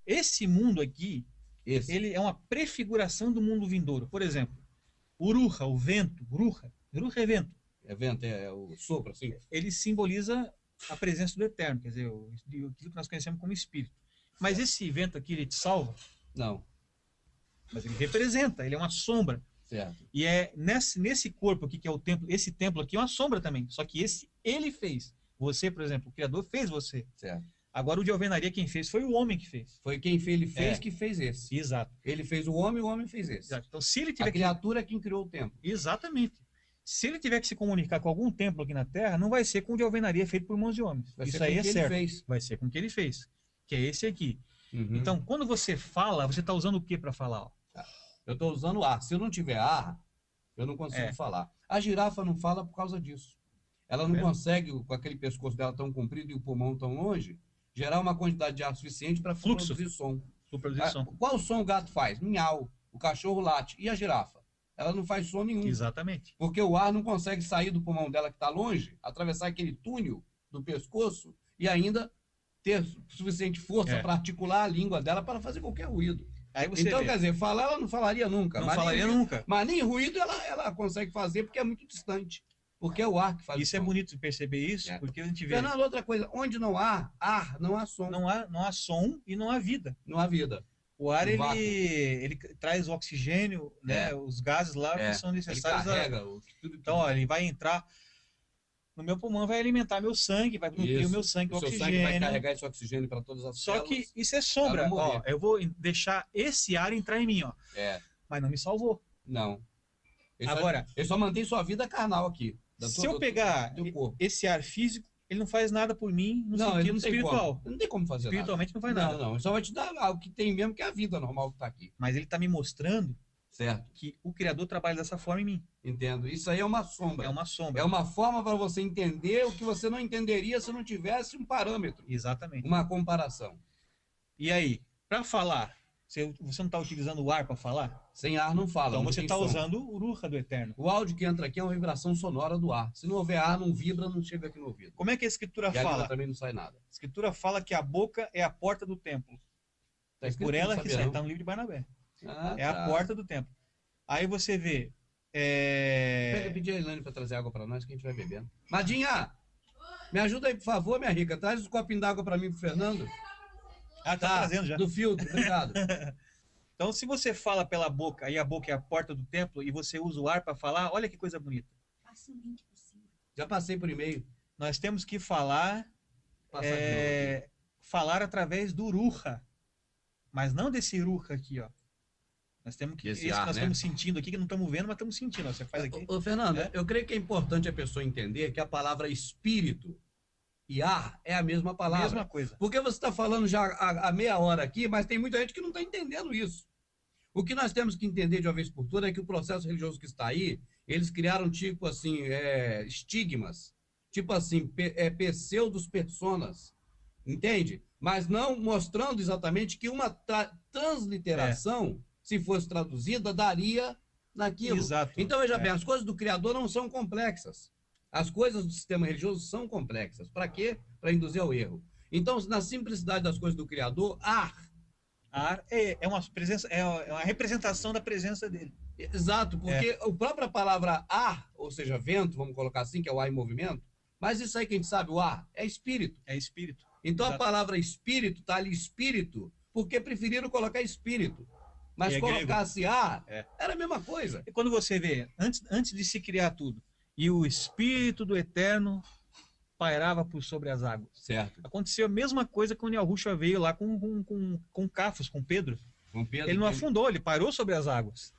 Esse mundo aqui, ele é uma prefiguração do mundo vindouro. Por exemplo, Uruha, o vento, Uruha é vento. É vento, é o sopro, assim. Ele simboliza a presença do Eterno, quer dizer, aquilo que nós conhecemos como espírito. Mas esse vento aqui, ele te salva? Não. Mas ele representa, ele é uma sombra. Certo. E é nesse corpo aqui, que é o templo, esse templo aqui é uma sombra também. Só que esse, ele fez. Você, por exemplo, o Criador fez você. Certo. Agora o de alvenaria quem fez foi o homem que fez. Foi quem ele fez que fez esse. Exato. Ele fez o homem fez esse. Exato. Então, se ele tiver a criatura é quem criou o templo. Exatamente. Se ele tiver que se comunicar com algum templo aqui na Terra, não vai ser com o de alvenaria feito por mãos de homens. Vai Isso ser aí com é que certo. Ele fez. Vai ser com o que ele fez. Que é esse aqui. Uhum. Então, quando você fala, você está usando o que para falar? Ó? Eu estou usando ar. Se eu não tiver ar, eu não consigo falar. A girafa não fala por causa disso. Ela não consegue, com aquele pescoço dela tão comprido e o pulmão tão longe, gerar uma quantidade de ar suficiente para produzir som. Qual som o gato faz? Miau. O cachorro late. E a girafa? Ela não faz som nenhum. Exatamente. Porque o ar não consegue sair do pulmão dela que está longe, atravessar aquele túnel do pescoço e ainda ter suficiente força para articular a língua dela para fazer qualquer ruído. Então, quer dizer, falar ela não falaria nunca. Não falaria nunca. Mas nem ruído ela consegue fazer porque é muito distante. Porque é o ar que faz isso. É bonito de perceber isso, porque a gente vê... Fernando, outra coisa, onde não há ar, não há som. Não há som e não há vida. Não há vida. O ar, ele traz o oxigênio, né, os gases lá que são necessários. Ele carrega Então, ó, ele vai entrar no meu pulmão, vai alimentar meu sangue, vai nutrir o meu sangue, o oxigênio. Sangue vai carregar esse oxigênio para todas as células. Só que isso é sombra. Ó, eu vou deixar esse ar entrar em mim, ó. Mas não me salvou. Não. Ele só mantém sua vida carnal aqui. Se eu pegar esse ar físico, ele não faz nada por mim no sentido espiritual. Não tem como fazer Espiritualmente não faz nada. Não, só vai te dar algo que tem mesmo, que é a vida normal que está aqui. Mas ele está me mostrando certo. Que o Criador trabalha dessa forma em mim. Entendo. Isso aí é uma sombra. É uma sombra. É uma forma para você entender o que você não entenderia se não tivesse um parâmetro. Exatamente. Uma comparação. E aí, para falar, você não está utilizando o ar para falar? Sem ar não fala. Então você está usando o Uruha do Eterno. O áudio que entra aqui é uma vibração sonora do ar. Se não houver ar, não vibra, não chega aqui no ouvido. Como é que a Escritura fala? Também não sai nada. A Escritura fala que a boca é a porta do templo. Tá por ela que sai, está no livro de Barnabé. A porta do templo. Aí você vê... Pedir a Elaine para trazer água para nós que a gente vai bebendo. Madinha, me ajuda aí, por favor, minha rica. Traz os copinhos d'água para mim, pro Fernando. Tá trazendo já. Do filtro, obrigado. Então, se você fala pela boca, e a boca é a porta do templo, e você usa o ar para falar, olha que coisa bonita. Passa um link por cima. Já passei por e-mail. Nós temos que falar... falar através do Uruha. Mas não desse Uruha aqui, ó. Nós temos que... Esse ar, nós estamos sentindo aqui, que não estamos vendo, mas estamos sentindo. Ó. Você faz aqui. Ô, Fernando, eu creio que é importante a pessoa entender que a palavra espírito e ar é a mesma palavra. Mesma coisa. Porque você está falando já há meia hora aqui, mas tem muita gente que não está entendendo isso. O que nós temos que entender de uma vez por todas é que o processo religioso que está aí, eles criaram tipo assim, estigmas, tipo assim, pseudos personas, entende? Mas não mostrando exatamente que uma transliteração, se fosse traduzida, daria naquilo. Exato. Então, veja bem, as coisas do Criador não são complexas. As coisas do sistema religioso são complexas. Para quê? Para induzir ao erro. Então, na simplicidade das coisas do Criador, ar é uma presença, é uma representação da presença dele. Exato, porque a própria palavra ar, ou seja, vento, vamos colocar assim, que é o ar em movimento, mas isso aí que a gente sabe, o ar é espírito. É espírito. Então a palavra espírito está ali espírito, porque preferiram colocar espírito. Mas colocasse ar, era a mesma coisa. E quando você vê, antes de se criar tudo, e o Espírito do Eterno pairava por sobre as águas. Certo. Aconteceu a mesma coisa quando Yahushua veio lá com Cafos, com Pedro. Ele não afundou, ele parou sobre as águas.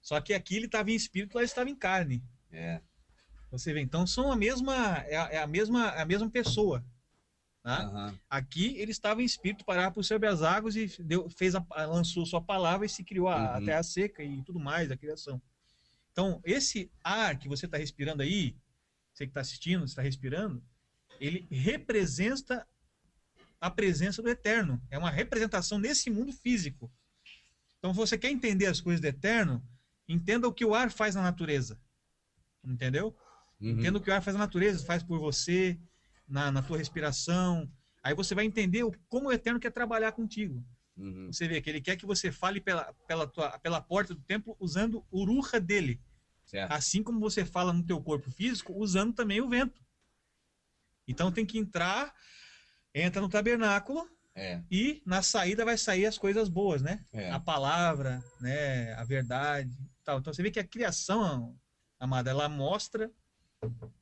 Só que aqui ele estava em espírito, lá ele estava em carne. Você vê, então são a mesma pessoa. Tá? Aqui ele estava em espírito, parava por sobre as águas e lançou sua palavra e se criou a terra seca e tudo mais, a criação. Então, esse ar que você está respirando aí, você que está assistindo, está respirando, ele representa a presença do Eterno. É uma representação nesse mundo físico. Então, se você quer entender as coisas do Eterno, entenda o que o ar faz na natureza. Entendeu? Entenda o que o ar faz na natureza, faz por você, na tua respiração. Aí você vai entender como o Eterno quer trabalhar contigo. Você vê que ele quer que você fale pela porta do templo usando o ruha dele. Certo. Assim como você fala no teu corpo físico, usando também o vento. Então tem que entra no tabernáculo e na saída vai sair as coisas boas, né? A palavra, né? A verdade, tal. Então você vê que a criação, amada, ela mostra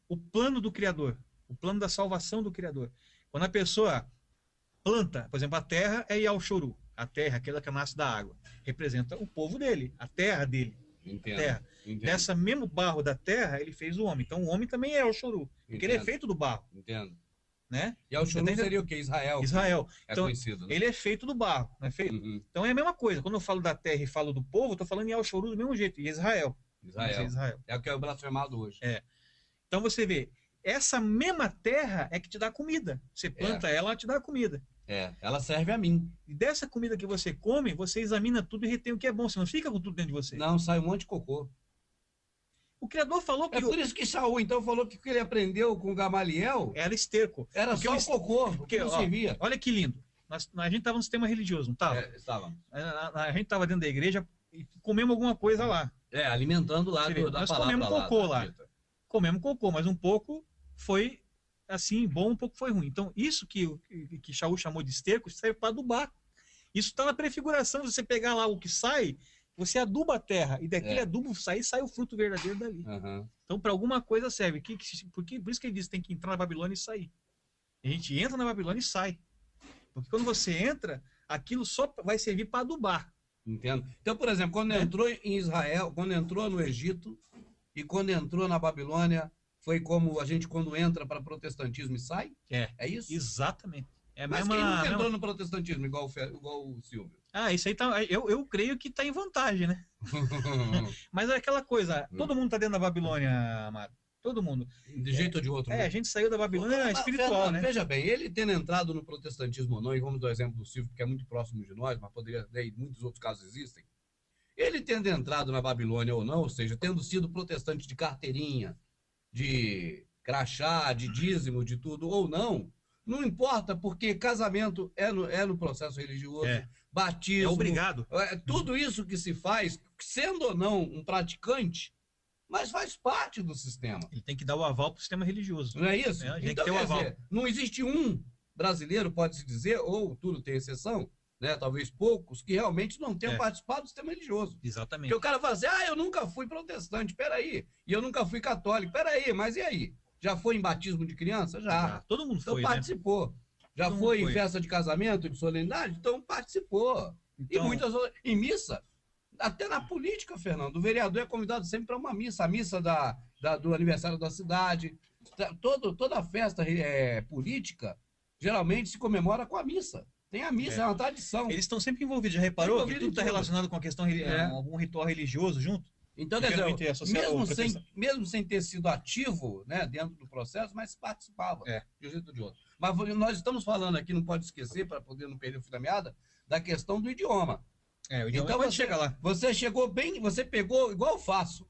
o plano do Criador, o plano da salvação do Criador. Quando a pessoa planta, por exemplo, a terra é Yalshuru, a terra, aquela que nasce da água, representa o povo dele, a terra dele. Entendo. Terra. Dessa mesmo barro da terra, ele fez o homem. Então o homem também é Yalshuru, porque ele é feito do barro. Entendo. Né? Yalshuru seria o quê? Israel. Israel. Então, conhecido, né? Ele é feito do barro, não é feito? Então é a mesma coisa. Quando eu falo da terra e falo do povo, eu estou falando em Yalshuru do mesmo jeito, e Israel. Israel. É o que é blasfemado hoje. Então você vê, essa mesma terra é que te dá comida. Você planta ela te dá comida. Ela serve a mim. E dessa comida que você come, você examina tudo e retém o que é bom. Você não fica com tudo dentro de você. Não, sai um monte de cocô. O Criador falou que... É por isso que Saul, então, falou que o que ele aprendeu com Gamaliel... Era esterco. Era só o cocô, porque não servia. Olha que lindo. A gente estava no sistema religioso, não estava? Estava. A gente estava dentro da igreja e comemos alguma coisa lá. Alimentando lá da nós palavra. Nós comemos cocô lá. Comemos cocô, mas um pouco foi assim, bom, um pouco foi ruim. Então, isso que Shaul chamou de esterco serve para adubar. Isso está na prefiguração. Se você pegar lá o que sai, você aduba a terra. E daquele adubo sai o fruto verdadeiro dali. Então, para alguma coisa serve. Por isso que ele diz que tem que entrar na Babilônia e sair. A gente entra na Babilônia e sai. Porque quando você entra, aquilo só vai servir para adubar. Entendo. Então, por exemplo, quando entrou em Israel, quando entrou no Egito e quando entrou na Babilônia, foi como a gente quando entra para protestantismo e sai? É isso? Exatamente. Mas quem nunca entrou no protestantismo, igual o Silvio? Isso aí tá. Eu creio que está em vantagem, né? Mas é aquela coisa, todo mundo está dentro da Babilônia, amado. Todo mundo. De jeito ou de outro. A gente saiu da Babilônia espiritual, né? Veja bem, ele tendo entrado no protestantismo ou não, e vamos dar o exemplo do Silvio, que é muito próximo de nós, mas poderia ter, muitos outros casos existem. Ele tendo entrado na Babilônia ou não, ou seja, tendo sido protestante de carteirinha, de crachá, de dízimo, de tudo ou não, não importa, porque casamento é no processo religioso, batismo... É obrigado. Tudo isso que se faz, sendo ou não um praticante, mas faz parte do sistema. Ele tem que dar o aval para o sistema religioso. Não é isso? Então, quer dizer, não existe um brasileiro, pode-se dizer, ou tudo tem exceção, né? Talvez poucos, que realmente não tenham participado do sistema religioso. Exatamente. Porque o cara fala assim, eu nunca fui protestante, peraí. E eu nunca fui católico, peraí, mas e aí? Já foi em batismo de criança? Já. Todo mundo foi, então participou. Né? Já todo foi em festa de casamento, de solenidade? Então participou. Então... E muitas outras... Em missa... Até na política, Fernando, o vereador é convidado sempre para uma missa, a missa do aniversário da cidade. Toda festa política geralmente se comemora com a missa. Tem a missa, é uma tradição. Eles estão sempre envolvidos, já reparou? Que tudo está relacionado com a questão, algum ritual religioso junto? Então, quer dizer, mesmo sem ter sido ativo, né, dentro do processo, mas participava de um jeito ou de outro. Mas nós estamos falando aqui, não pode esquecer, para poder não perder o fio da meada, da questão do idioma. O idioma então você chega lá. Você chegou bem, você pegou igual eu faço.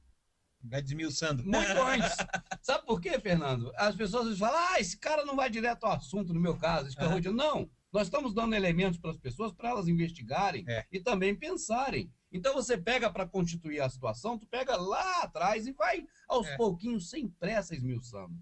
Vai desmiuçando. Muito antes. Sabe por quê, Fernando? As pessoas falam, esse cara não vai direto ao assunto, no meu caso. Não, nós estamos dando elementos para as pessoas, para elas investigarem e também pensarem. Então você pega para constituir a situação, tu pega lá atrás e vai aos pouquinhos, sem pressa, esmiuçando.